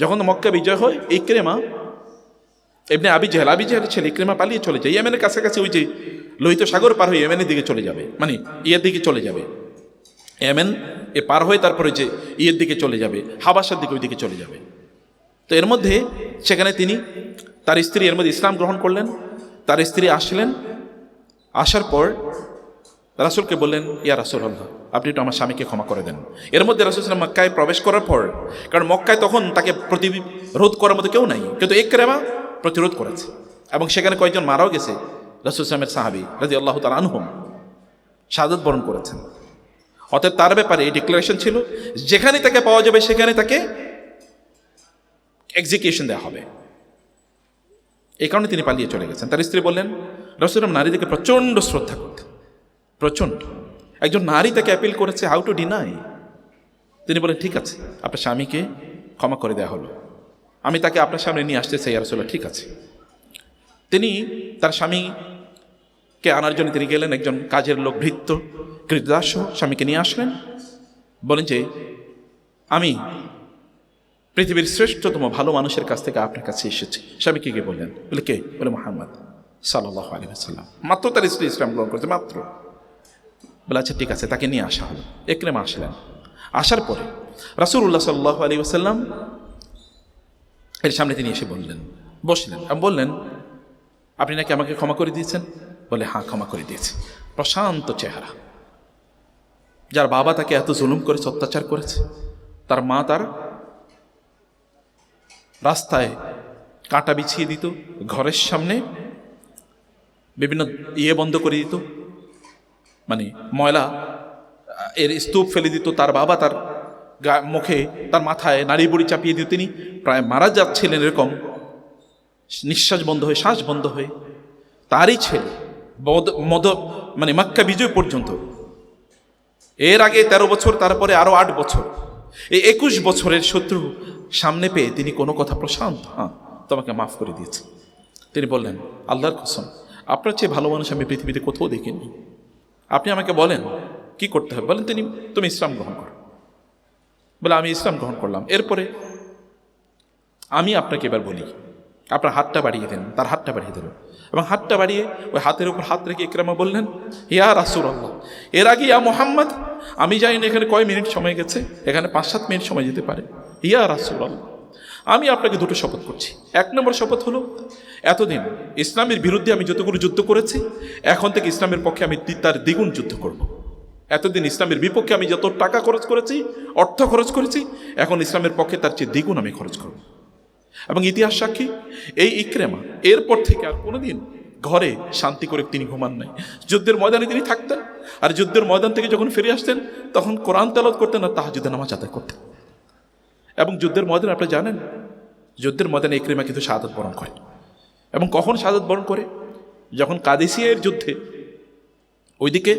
যখন মক্কা বিজয় হয়, ইকরিমা ইবনে আবি জেহেলের ছেলে ইকরিমা পালিয়ে চলে যায় ইয়েমেনের কাছাকাছি, ওই যে লোহিত সাগর পার হয়ে ইয়েমেনের দিকে চলে যাবে, মানে ইয়ের দিকে চলে যাবে, ইয়েমেন এ পার হয়ে তারপরে যে ইয়ের দিকে চলে যাবে, হাবাসার দিকে, ওই দিকে চলে যাবে। তো এর মধ্যে সেখানে তিনি তার স্ত্রী এর মধ্যে ইসলাম গ্রহণ করলেন। তার স্ত্রী আসলেন, আসার পর রাসূলকে বললেন, ইয়া রাসূলুল্লাহ, আপনি একটু আমার স্বামীকে ক্ষমা করে দেন। এর মধ্যে রাসূল সাল্লাল্লাহু আলাইহি ওয়াসাল্লাম মক্কায় প্রবেশ করার পর, কারণ মক্কায় তখন তাকে প্রতিরোধ করার মতো কেউ নাই, কিন্তু ইকরিমা প্রতিরোধ করেছে এবং সেখানে কয়েকজন মারাও গেছে। রাসূল সাল্লাল্লাহু আলাইহি সাহাবী রাদিয়াল্লাহু তাআলা আনহুম শাহাদাত বরণ করেছেন। অতএব তার ব্যাপারে এই ডিক্লারেশন ছিল, যেখানে তাকে পাওয়া যাবে সেখানে তাকে এক্সিকিউশন দেওয়া হবে। এই কারণে তিনি পালিয়ে চলে গেছেন। তার স্ত্রী বললেন, রাসূল নারীদেরকে প্রচণ্ড শ্রদ্ধা করতেন, প্রচণ্ড। একজন নারী তাকে অ্যাপিল করেছে, হাউ টু ডিনাই। তিনি বলেন, ঠিক আছে, আপনার স্বামীকে ক্ষমা করে দেওয়া হলো, আমি তাকে আপনার সামনে নিয়ে আসতে চাই। রাসূলুল্লাহ, ঠিক আছে। তিনি তার স্বামীকে আনার জন্য তিনি গেলেন, একজন কাজের লোক, ভৃত্য কৃতদাস স্বামীকে নিয়ে আসলেন। বলেন যে, আমি পৃথিবীর শ্রেষ্ঠতম ভালো মানুষের কাছ থেকে আপনার কাছে এসেছি। স্বামীকে গিয়ে বললেন, বলে কে? বলে মুহাম্মদ সাল্লাল্লাহু আলাইহি ওয়াসাল্লাম। মাত্র তার স্ত্রী ইসলাম গ্রহণ করছে, মাত্র। বলে আচ্ছা ঠিক আছে, তাকে নিয়ে আসা হলো। ইকরিমা আসলেন। আসার পরে রাসূলুল্লাহ সাল্লাল্লাহু আলাইহি ওয়াসাল্লাম এর সামনে তিনি এসে বললেন, বসলেন এবং বললেন, আপনি নাকি আমাকে ক্ষমা করে দিয়েছেন? বলে হ্যাঁ, ক্ষমা করে দিয়েছি। প্রশান্ত চেহারা। যার বাবা তাকে এত জুলুম করেছে, অত্যাচার করেছে, তার মা তার রাস্তায় কাঁটা বিছিয়ে দিত, ঘরের সামনে বিভিন্ন বন্ধ করে দিত, মানে ময়লা এর স্তূপ ফেলে দিত। তার বাবা তার মুখে, তার মাথায় নাড়ি বুড়ি চাপিয়ে দিত। তিনি প্রায় মারা যাচ্ছিলেন, এরকম নিঃশ্বাস বন্ধ হয়ে, শ্বাস বন্ধ হয়ে। তারই ছেলে মানে মক্কা বিজয় পর্যন্ত, এর আগে 13 বছর, তারপরে আরো 8 বছর, এই 21 বছরের শত্রু সামনে পেয়ে তিনি কোনো কথা, প্রশান্ত, হ্যাঁ তোমাকে মাফ করে দিয়েছে। তিনি বললেন, আল্লাহর কসম, আপনার চেয়ে ভালো মানুষ আমি পৃথিবীতে কোথাও দেখিনি। আপনি আমাকে বলেন কি করতে হবে। বলেন তুমি ইসলাম গ্রহণ করো। বলে আমি ইসলাম গ্রহণ করলাম। এরপরে আমি আপনাকে এবার বলি, আপনার হাতটা বাড়িয়ে দেন। তার হাতটা বাড়িয়ে দিল এবং হাতটা বাড়িয়ে ওই হাতের উপর হাত রেখে ইকরামা বললেন, ইয়া রাসূলুল্লাহ, এর আগে ইয়া মুহাম্মদ, আমি জানি না এখানে কয় মিনিট সময় গেছে, এখানে 5-7 মিনিট সময় যেতে পারে। ইয়া রাসূলুল্লাহ, আমি আপনাকে দুটো শপথ করছি। 1 নম্বর শপথ হলো, এতদিন ইসলামের বিরুদ্ধে আমি যতগুলো যুদ্ধ করেছি, এখন থেকে ইসলামের পক্ষে আমি তার দ্বিগুণ যুদ্ধ করব। এতদিন ইসলামের বিপক্ষে আমি যত টাকা খরচ করেছি, অর্থ খরচ করেছি, এখন ইসলামের পক্ষে তার চেয়ে দ্বিগুণ আমি খরচ করব। এবং ইতিহাস সাক্ষী, এই ইকরামা এরপর থেকে আর কোনোদিন ঘরে শান্তি করে তিনি ঘুমান নাই। যুদ্ধের ময়দানে তিনি থাকতেন, আর যুদ্ধের ময়দান থেকে যখন ফিরে আসতেন তখন কোরআন তেলাওয়াত করতেন আর তাহাজ্জুদের নামাজ আদায় করতেন। এবং যুদ্ধের ময়দানে আপনি জানেন, যুদ্ধের ময়দানে ইকরামা কিন্তু শাহাদাত বরণ করে। এবং কখন শাহাদাত বরণ করে? যখন কাদেসিয়ার যুদ্ধে, ওইদিকে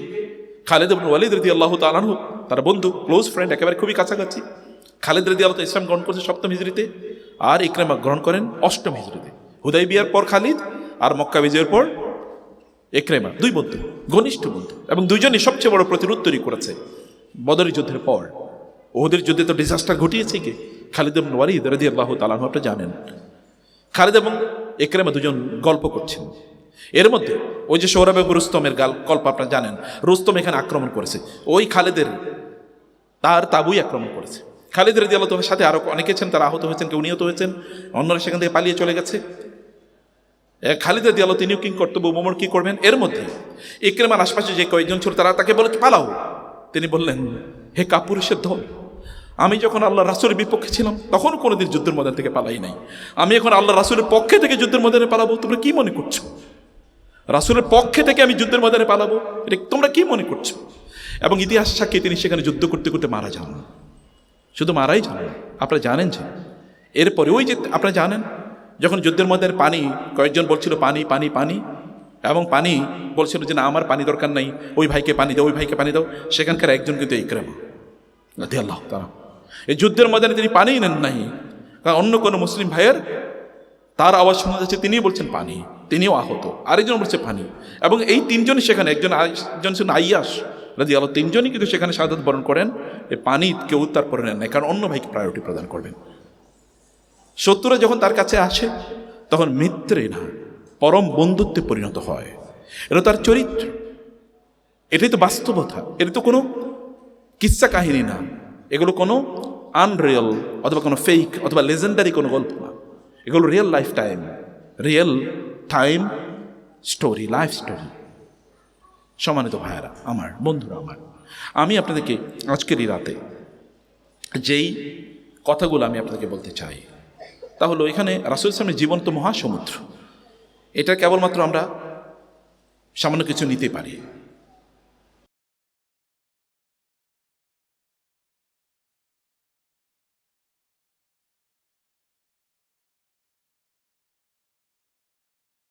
খালিদ ইবনে ওয়ালিদ রাদিয়াল্লাহু তাআলা আনহু, তার বন্ধু, ক্লোজ ফ্রেন্ড, একেবারে খুবই কাছাকাছি, খালিদ রাদিয়াল্লাহু তাআলা ইসলাম গ্রহণ করেছে 7ম হিজরিতে, আর ইকরামা গ্রহণ করেন 8ম হিজরিতে। হুদাইবিয়ার পর খালিদ, আর মক্কা বিজয়ের পর ইকরামা, 2 বন্ধু, ঘনিষ্ঠ বন্ধু, এবং দুইজনই সবচেয়ে বড় প্রতিরোধ তৈরি করেছে বদরের যুদ্ধের পর। ওদের যুদ্ধে তো ডিজাস্টার ঘটিয়েছে কি খালিদ ইবনে ওয়ালিদ রাদিয়াল্লাহু তাআলা আনহু, আপনি জানেন। খালিদ এবং ইকরামা দুজন গল্প করছেন। এর মধ্যে ওই যে সৌরভ এবং রুস্তমের গল্প আপনারা জানেন। রুস্তম এখানে আক্রমণ করেছে, ওই খালিদের তার তাবুই আক্রমণ করেছে। খালিদ রাদিয়াল্লাহু তাআলার সাথে আরো অনেকে ছিলেন, তারা আহত হয়েছেন, কেউ নিহত হয়েছেন, অন্যরা সেখান থেকে পালিয়ে চলে গেছে। খালিদ রাদিয়াল্লাহু তিনিও কি কর্তব্য মোমর কি করবেন। এর মধ্যে ইকরামার আশপাশে যে কয়েকজন ছিল তারা তাকে বলে পালাও। তিনি বললেন, হে কাপুরুষের দল, আমি যখন আল্লাহ রাসূলের বিপক্ষে ছিলাম তখন কোনোদিন যুদ্ধের ময়দান থেকে পালাই নাই, আমি এখন আল্লাহ রাসূলের পক্ষে থেকে যুদ্ধের ময়দানে পালাবো, তোমরা কি মনে করছো? রাসূলের পক্ষে থেকে আমি যুদ্ধের ময়দানে পালাবো, এটা তোমরা কি মনে করছো? এবং ইতিহাস সাক্ষী তিনি সেখানে যুদ্ধ করতে করতে মারা যান। শুধু মারাই যান, আপনারা জানেন যে এরপরে ওই যে আপনারা জানেন, যখন যুদ্ধের ময়দানে পানি, কয়েকজন বলছিল পানি পানি পানি, এবং পানি বলছিল যে না আমার পানি দরকার নাই, ওই ভাইকে পানি দাও, ওই ভাইকে পানি দাও। সেখানকার একজন কিন্তু ইকরামা রাদিয়াল্লাহু তাআলা, এই যুদ্ধের ময়দানে তিনি পানি নেন নাই, কারণ অন্য কোনো মুসলিম ভাইয়ের তার আওয়াজ শোনা যাচ্ছে, তিনিও বলছেন পানি, তিনিও আহত, আরেকজন বলছে পানি। এবং এই 3 জনই সেখানে, একজন ছিলেন আইয়াস রাদিয়াল্লাহু, 3 জনই কিন্তু সেখানে শাহাদাত বরণ করেন। এই পানি কেউ তারপরে নেন নাই, কারণ অন্য ভাইকে প্রায়োরিটি প্রদান করবেন। শত্রুরা যখন তার কাছে আসে তখন মিত্রে না, পরম বন্ধুত্বে পরিণত হয়। এটা তার চরিত্র, এটাই তো বাস্তবতা। এটা তো কোনো কিচ্ছা কাহিনী না, এগুলো কোনো আনরিয়েল অথবা কোনো ফেক অথবা লেজেন্ডারি কোনো গল্প না, এগুলো real time story, life story. সম্মানিত ভাইয়েরা আমার, বন্ধুরা আমার, আমি আপনাদেরকে আজকের এই রাতে যেই কথাগুলো আমি আপনাদেরকে বলতে চাই তা হলো, এখানে রাসূল সাল্লাল্লাহু জীবন তো মহাসমুদ্র, এটা কেবলমাত্র আমরা সামান্য কিছু নিতে পারি।